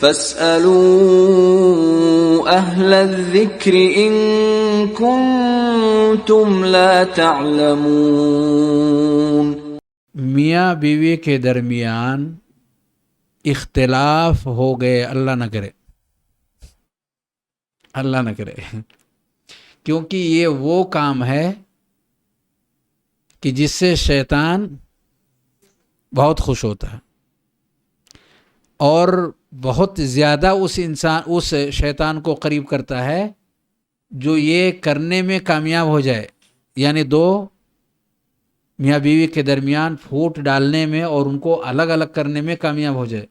فاسألوا أهل الذكر إن كنتم لا تعلمون۔ میاں بیوی کے درمیان اختلاف ہو گئے، اللہ نہ کرے، اللہ نہ کرے، کیونکہ یہ وہ کام ہے کہ جس سے شیطان بہت خوش ہوتا ہے اور بہت زیادہ اس شیطان کو قریب کرتا ہے جو یہ کرنے میں کامیاب ہو جائے، یعنی دو میاں بیوی کے درمیان پھوٹ ڈالنے میں اور ان کو الگ الگ کرنے میں کامیاب ہو جائے،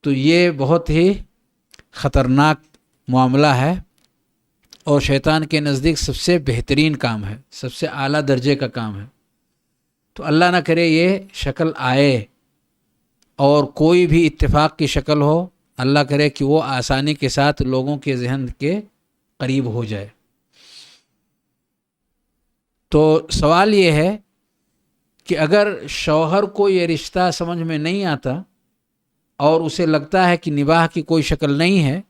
تو یہ بہت ہی خطرناک معاملہ ہے اور شیطان کے نزدیک سب سے بہترین کام ہے، سب سے اعلیٰ درجے کا کام ہے۔ تو اللہ نہ کرے یہ شکل آئے اور کوئی بھی اتفاق کی شکل ہو، اللہ کرے کہ وہ آسانی کے ساتھ لوگوں کے ذہن کے قریب ہو جائے۔ تو سوال یہ ہے کہ اگر شوہر کو یہ رشتہ سمجھ میں نہیں آتا اور اسے لگتا ہے کہ نباہ کی کوئی شکل نہیں ہے،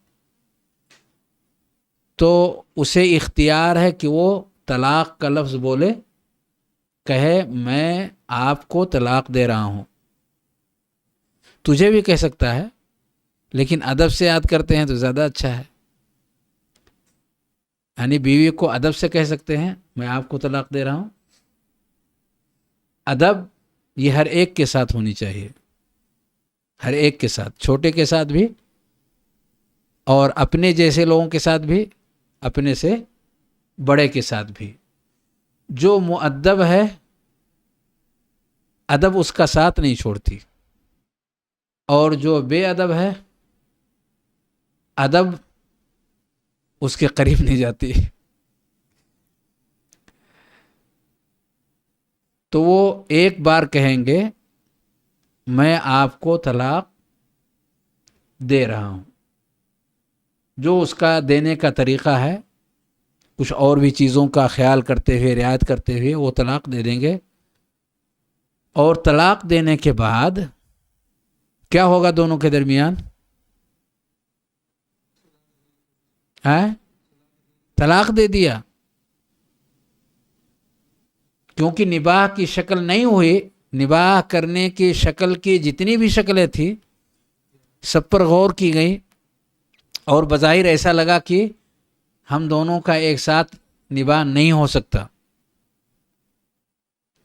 تو اسے اختیار ہے کہ وہ طلاق کا لفظ بولے، کہے میں آپ کو طلاق دے رہا ہوں۔ تجھے بھی کہہ سکتا ہے، لیکن ادب سے یاد کرتے ہیں تو زیادہ اچھا ہے، یعنی بیوی کو ادب سے کہہ سکتے ہیں میں آپ کو طلاق دے رہا ہوں۔ ادب یہ ہر ایک کے ساتھ ہونی چاہیے، ہر ایک کے ساتھ، چھوٹے کے ساتھ بھی اور اپنے جیسے لوگوں کے ساتھ بھی، اپنے سے بڑے کے ساتھ بھی۔ جو مؤدب ہے ادب اس کا ساتھ نہیں چھوڑتی، اور جو بے ادب ہے ادب اس کے قریب نہیں جاتی۔ تو وہ ایک بار کہیں گے میں آپ کو طلاق دے رہا ہوں، جو اس کا دینے کا طریقہ ہے، کچھ اور بھی چیزوں کا خیال کرتے ہوئے، رعایت کرتے ہوئے وہ طلاق دے دیں گے۔ اور طلاق دینے کے بعد کیا ہوگا دونوں کے درمیان؟ طلاق دے دیا، کیونکہ نباہ کی شکل نہیں ہوئی۔ نباہ کرنے کی شکل کی جتنی بھی شکلیں تھیں سب پر غور کی گئی، اور بظاہر ایسا لگا کہ ہم دونوں کا ایک ساتھ نباہ نہیں ہو سکتا،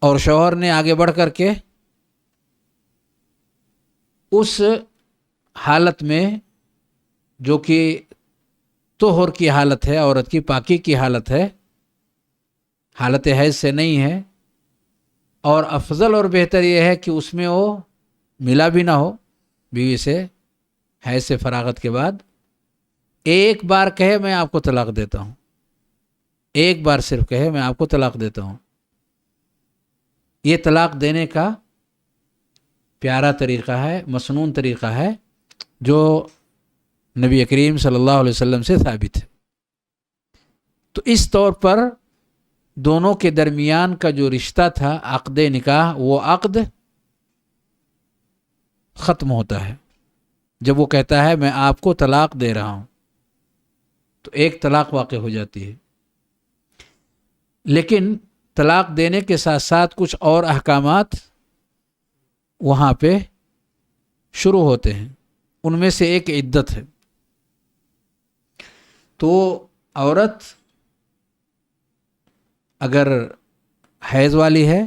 اور شوہر نے آگے بڑھ کر کے اس حالت میں جو کہ طہر کی حالت ہے، عورت کی پاکی کی حالت ہے، حالت حیض سے نہیں ہے، اور افضل اور بہتر یہ ہے کہ اس میں وہ ملا بھی نہ ہو بیوی سے حیض سے فراغت کے بعد، ایک بار کہے میں آپ کو طلاق دیتا ہوں، ایک بار صرف کہے میں آپ کو طلاق دیتا ہوں۔ یہ طلاق دینے کا پیارا طریقہ ہے، مسنون طریقہ ہے، جو نبی کریم صلی اللہ علیہ وسلم سے ثابت ہے۔ تو اس طور پر دونوں کے درمیان کا جو رشتہ تھا عقد نکاح، وہ عقد ختم ہوتا ہے جب وہ کہتا ہے میں آپ کو طلاق دے رہا ہوں، تو ایک طلاق واقع ہو جاتی ہے۔ لیکن طلاق دینے کے ساتھ ساتھ کچھ اور احکامات وہاں پہ شروع ہوتے ہیں، ان میں سے ایک عدت ہے۔ تو عورت اگر حیض والی ہے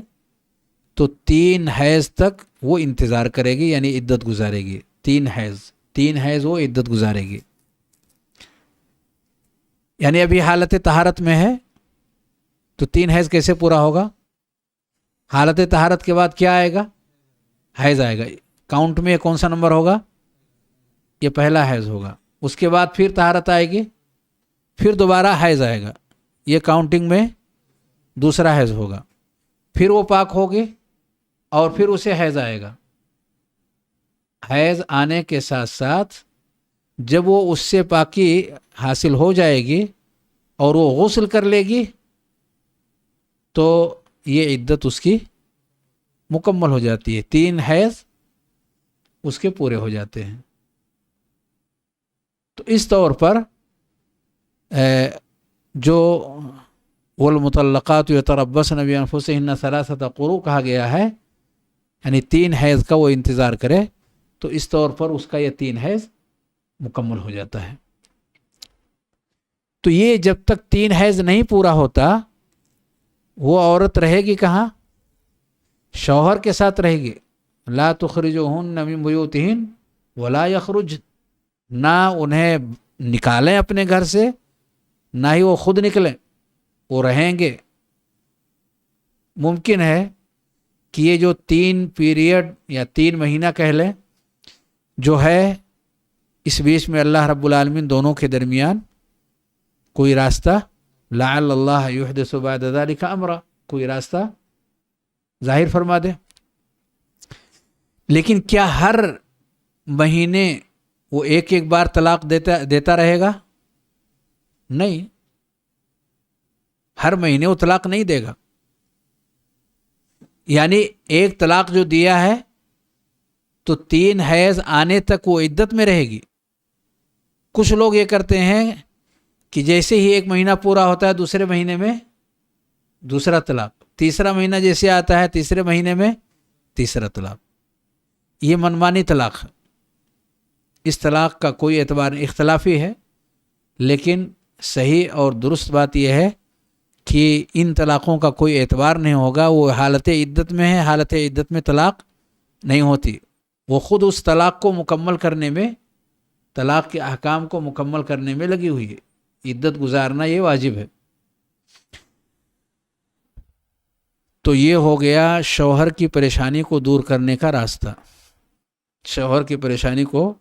تو 3 حیض تک وہ انتظار کرے گی، یعنی عدت گزارے گی۔ 3 حیض وہ عدت گزارے گی، یعنی ابھی حالت طہارت میں ہے تو 3 حیض کیسے پورا ہوگا؟ حالت طہارت کے بعد کیا آئے گا؟ حیض آئے گا۔ کاؤنٹ میں کون سا نمبر ہوگا؟ یہ پہلا حیض ہوگا۔ اس کے بعد پھر طہارت آئے گی، پھر دوبارہ حیض آئے گا، یہ کاؤنٹنگ میں دوسرا حیض ہوگا، پھر وہ پاک ہوگی اور پھر اسے حیض آئے گا۔ حیض آنے کے ساتھ ساتھ جب وہ اس سے پاکی حاصل ہو جائے گی اور وہ غسل کر لے گی تو یہ عدت اس کی مکمل ہو جاتی ہے۔ 3 حیض اس کے پورے ہو جاتے ہیں۔ تو اس طور پر جو والمطلقات یتربصن بانفسہن ثلاثۃ قروء کہا گیا ہے، یعنی 3 حیض کا وہ انتظار کرے، تو اس طور پر اس کا یہ 3 حیض مکمل ہو جاتا ہے۔ تو یہ جب تک 3 حیض نہیں پورا ہوتا وہ عورت رہے گی کہاں؟ شوہر کے ساتھ رہے گی۔ لا تخرجوہن من بیوتہن ولا یخرجن، نہ انہیں نکالیں اپنے گھر سے، نہ ہی وہ خود نکلیں، وہ رہیں گے۔ ممکن ہے کہ یہ جو 3 پیریڈ یا 3 مہینہ کہہ لیں جو ہے، اس بیچ میں اللہ رب العالمین دونوں کے درمیان کوئی راستہ لعل اللہ یحدث بعد ذلک امرا، کوئی راستہ ظاہر فرما دے۔ لیکن کیا ہر مہینے وہ ایک بار طلاق دیتا رہے گا؟ نہیں، ہر مہینے وہ طلاق نہیں دے گا۔ یعنی ایک طلاق جو دیا ہے تو 3 حیض آنے تک وہ عدت میں رہے گی۔ کچھ لوگ یہ کرتے ہیں کہ جیسے ہی 1 مہینہ پورا ہوتا ہے دوسرے مہینے میں دوسرا طلاق، تیسرا مہینہ جیسے آتا ہے تیسرے مہینے میں تیسرا طلاق۔ یہ منمانی طلاق ہے، اس طلاق کا کوئی اعتبار نہیں، اختلافی ہے، لیکن صحیح اور درست بات یہ ہے کہ ان طلاقوں کا کوئی اعتبار نہیں ہوگا۔ وہ حالت عدت میں ہے، حالت عدت میں طلاق نہیں ہوتی، وہ خود اس طلاق کو مکمل کرنے میں، طلاق کے احکام کو مکمل کرنے میں لگی ہوئی ہے۔ عدت گزارنا یہ واجب ہے۔ تو یہ ہو گیا شوہر کی پریشانی کو دور کرنے کا راستہ۔ شوہر کی پریشانی کو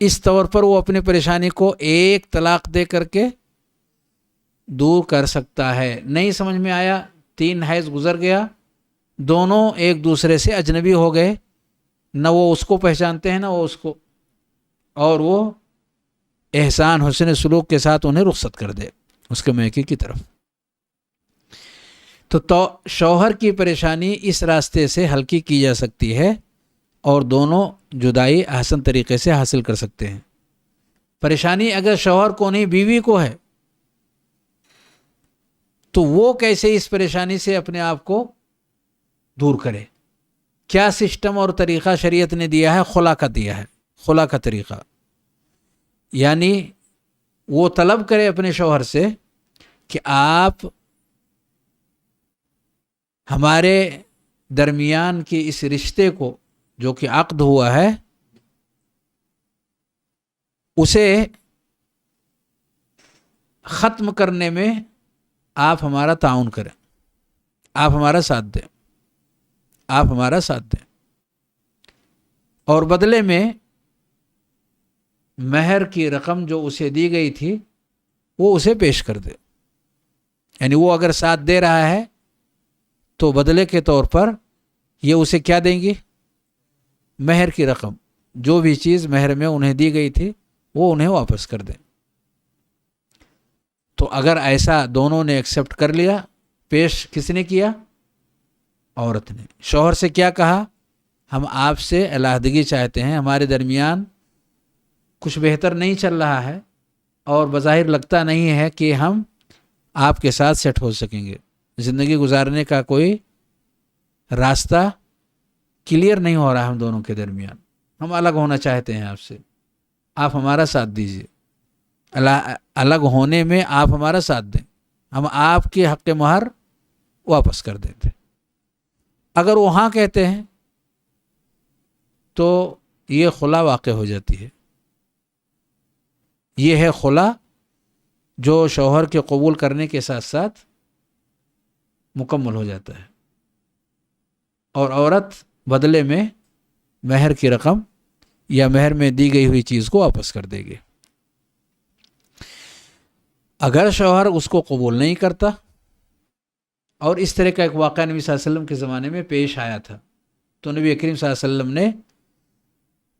اس طور پر وہ اپنی پریشانی کو ایک طلاق دے کر کے دور کر سکتا ہے۔ نہیں سمجھ میں آیا، 3 حیض گزر گیا، دونوں ایک دوسرے سے اجنبی ہو گئے، نہ وہ اس کو پہچانتے ہیں نہ وہ اس کو، اور وہ احسان حسن سلوک کے ساتھ انہیں رخصت کر دے اس کے میکے کی طرف۔ تو شوہر کی پریشانی اس راستے سے ہلکی کی جا سکتی ہے اور دونوں جدائی احسن طریقے سے حاصل کر سکتے ہیں۔ پریشانی اگر شوہر کو نہیں بیوی کو ہے تو وہ کیسے اس پریشانی سے اپنے آپ کو دور کرے؟ کیا سسٹم اور طریقہ شریعت نے دیا ہے؟ خلا کا دیا ہے، خلا کا طریقہ، یعنی وہ طلب کرے اپنے شوہر سے کہ آپ ہمارے درمیان کی اس رشتے کو جو کہ عقد ہوا ہے اسے ختم کرنے میں آپ ہمارا تعاون کریں، آپ ہمارا ساتھ دیں، آپ ہمارا ساتھ دیں، اور بدلے میں مہر کی رقم جو اسے دی گئی تھی وہ اسے پیش کر دے۔ یعنی وہ اگر ساتھ دے رہا ہے تو بدلے کے طور پر یہ اسے کیا دیں گی؟ مہر کی رقم، جو بھی چیز مہر میں انہیں دی گئی تھی وہ انہیں واپس کر دیں۔ تو اگر ایسا دونوں نے ایکسیپٹ کر لیا، پیش کس نے کیا؟ عورت نے۔ شوہر سے کیا کہا؟ ہم آپ سے علیحدگی چاہتے ہیں، ہمارے درمیان کچھ بہتر نہیں چل رہا ہے اور بظاہر لگتا نہیں ہے کہ ہم آپ کے ساتھ سیٹ ہو سکیں گے، زندگی گزارنے کا کوئی راستہ کلیئر نہیں ہو رہا ہم دونوں کے درمیان، ہم الگ ہونا چاہتے ہیں آپ سے، آپ ہمارا ساتھ دیجیے، الگ ہونے میں آپ ہمارا ساتھ دیں، ہم آپ کے حق مہر واپس کر دیتے۔ اگر وہاں کہتے ہیں تو یہ خلا واقع ہو جاتی ہے۔ یہ ہے خلا جو شوہر کے قبول کرنے کے ساتھ ساتھ مکمل ہو جاتا ہے، اور عورت بدلے میں مہر کی رقم یا مہر میں دی گئی ہوئی چیز کو واپس کر دے گی۔ اگر شوہر اس کو قبول نہیں کرتا، اور اس طرح کا ایک واقعہ نبی صلی اللہ علیہ وسلم کے زمانے میں پیش آیا تھا، تو نبی کریم صلی اللہ علیہ وسلم نے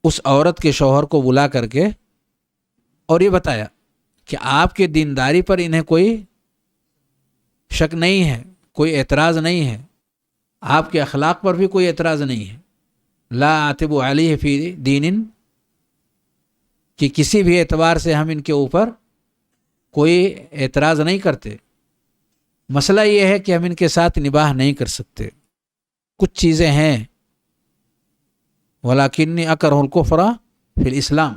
اس عورت کے شوہر کو بلا کر کے اور یہ بتایا کہ آپ کے دینداری پر انہیں کوئی شک نہیں ہے، کوئی اعتراض نہیں ہے، آپ کے اخلاق پر بھی کوئی اعتراض نہیں ہے، لا عاتب علیہ فی دین، کہ کسی بھی اعتبار سے ہم ان کے اوپر کوئی اعتراض نہیں کرتے. مسئلہ یہ ہے کہ ہم ان کے ساتھ نباہ نہیں کر سکتے. کچھ چیزیں ہیں، وَلَكِنِّي أَكْرَهُ الْكُفْرَ فِي الْإِسْلَامِ.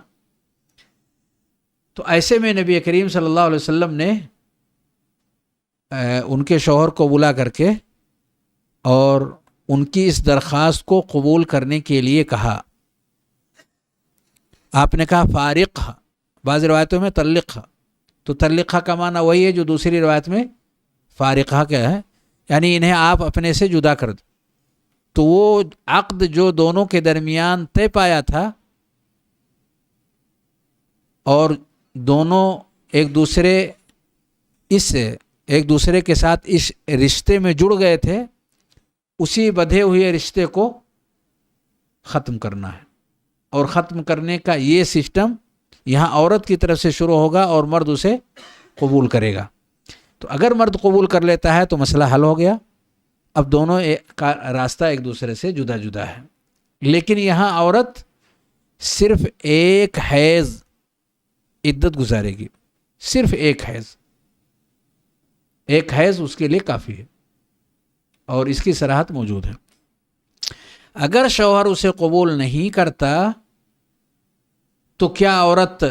تو ایسے میں نبی کریم صلی اللہ علیہ وسلم نے ان کے شوہر کو بلا کر کے اور ان کی اس درخواست کو قبول کرنے کے لیے کہا. آپ نے کہا فارقہ، بعض روایتوں میں طلقہ، تو طلقہ کا معنی وہی ہے جو دوسری روایت میں فارقہ کیا ہے، یعنی انہیں آپ اپنے سے جدا کر دو. تو وہ عقد جو دونوں کے درمیان طے پایا تھا اور دونوں ایک دوسرے کے ساتھ اس رشتے میں جڑ گئے تھے، اسی بدھے ہوئے رشتے کو ختم کرنا ہے. اور ختم کرنے کا یہ سسٹم یہاں عورت کی طرف سے شروع ہوگا اور مرد اسے قبول کرے گا. تو اگر مرد قبول کر لیتا ہے تو مسئلہ حل ہو گیا. اب دونوں کا راستہ ایک دوسرے سے جدا جدا ہے. لیکن یہاں عورت صرف ایک حیض عدت گزارے گی، صرف ایک حیض اس کے لیے کافی ہے، اور اس کی صراحت موجود ہے. اگر شوہر اسے قبول نہیں کرتا تو کیا عورت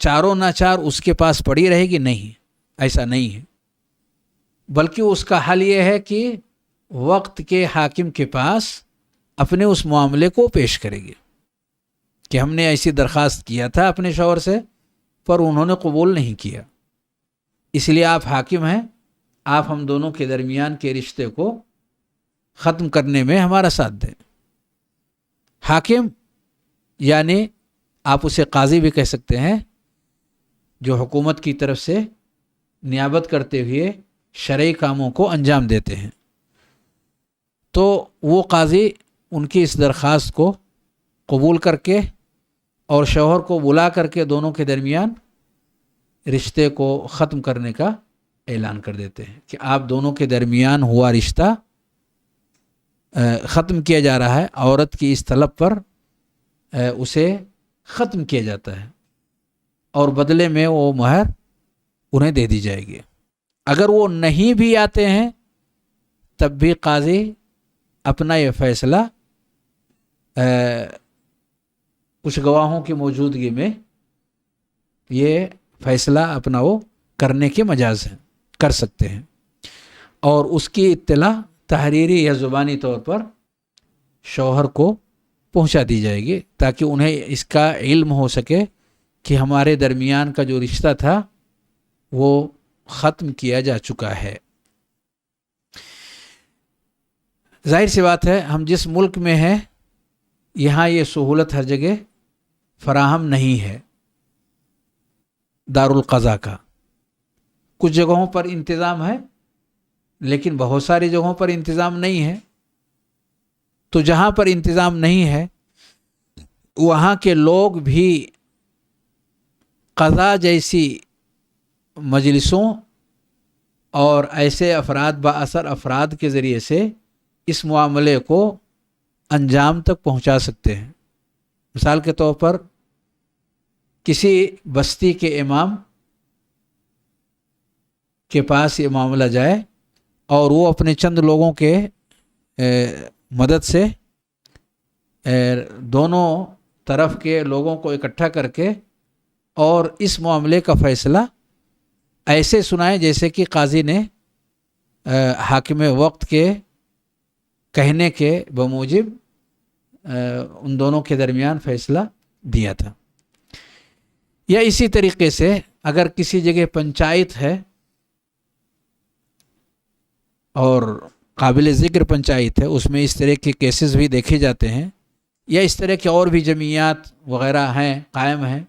چاروں ناچار اس کے پاس پڑی رہے گی؟ نہیں، ایسا نہیں ہے. بلکہ اس کا حل یہ ہے کہ وقت کے حاکم کے پاس اپنے اس معاملے کو پیش کرے گی کہ ہم نے ایسی درخواست کیا تھا اپنے شوہر سے پر انہوں نے قبول نہیں کیا، اس لیے آپ حاکم ہیں، آپ ہم دونوں کے درمیان کے رشتے کو ختم کرنے میں ہمارا ساتھ دیں. حاکم یعنی آپ اسے قاضی بھی کہہ سکتے ہیں، جو حکومت کی طرف سے نیابت کرتے ہوئے شرعی کاموں کو انجام دیتے ہیں. تو وہ قاضی ان کی اس درخواست کو قبول کر کے اور شوہر کو بلا کر کے دونوں کے درمیان رشتے کو ختم کرنے کا اعلان کر دیتے ہیں کہ آپ دونوں کے درمیان ہوا رشتہ ختم کیا جا رہا ہے. عورت کی اس طلب پر اسے ختم کیا جاتا ہے اور بدلے میں وہ مہر انہیں دے دی جائے گی. اگر وہ نہیں بھی آتے ہیں تب بھی قاضی اپنا یہ فیصلہ کچھ گواہوں کی موجودگی میں یہ فیصلہ اپنا وہ کرنے کے مجاز ہیں، کر سکتے ہیں، اور اس کی اطلاع تحریری یا زبانی طور پر شوہر کو پہنچا دی جائے گی تاکہ انہیں اس کا علم ہو سکے کہ ہمارے درمیان کا جو رشتہ تھا وہ ختم کیا جا چکا ہے. ظاہر سی بات ہے ہم جس ملک میں ہیں یہاں یہ سہولت ہر جگہ فراہم نہیں ہے دارالقضاء کا. کچھ جگہوں پر انتظام ہے لیکن بہت ساری جگہوں پر انتظام نہیں ہے. تو جہاں پر انتظام نہیں ہے وہاں کے لوگ بھی قضاء جیسی مجلسوں اور ایسے افراد با اثر افراد کے ذریعے سے اس معاملے کو انجام تک پہنچا سکتے ہیں. مثال کے طور پر کسی بستی کے امام کے پاس یہ معاملہ جائے اور وہ اپنے چند لوگوں کے مدد سے دونوں طرف کے لوگوں کو اکٹھا کر کے اور اس معاملے کا فیصلہ ایسے سنائے جیسے کہ قاضی نے حاکم وقت کے کہنے کے بموجب ان دونوں کے درمیان فیصلہ دیا تھا. یا اسی طریقے سے اگر کسی جگہ پنچایت ہے اور قابل ذکر پنچایت ہے، اس میں اس طرح کے کیسز بھی دیکھے جاتے ہیں، یا اس طرح کے اور بھی جمعیات وغیرہ ہیں قائم ہیں،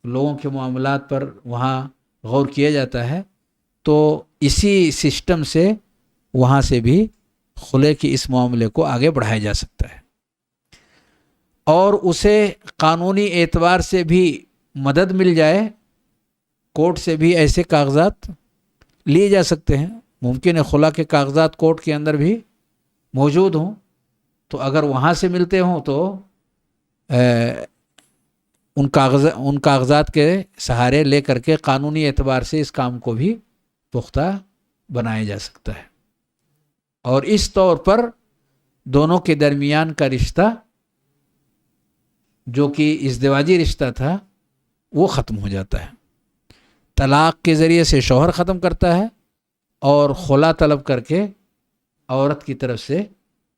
لوگوں کے معاملات پر وہاں غور کیا جاتا ہے، تو اسی سسٹم سے وہاں سے بھی خلے کی اس معاملے کو آگے بڑھایا جا سکتا ہے اور اسے قانونی اعتبار سے بھی مدد مل جائے. کورٹ سے بھی ایسے کاغذات لیے جا سکتے ہیں. ممکن ہے خلا کے کاغذات کورٹ کے اندر بھی موجود ہوں تو اگر وہاں سے ملتے ہوں تو ان کاغذات کے سہارے لے کر کے قانونی اعتبار سے اس کام کو بھی پختہ بنایا جا سکتا ہے، اور اس طور پر دونوں کے درمیان کا رشتہ جو کہ ازدواجی رشتہ تھا وہ ختم ہو جاتا ہے۔ طلاق کے ذریعے سے شوہر ختم کرتا ہے، اور خلا طلب کر کے عورت کی طرف سے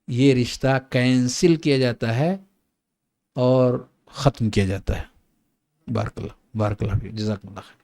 یہ رشتہ کینسل کیا جاتا ہے اور ختم کیا جاتا ہے۔ بارک اللہ، بارک اللہ فیک، جزاک اللہ خیر۔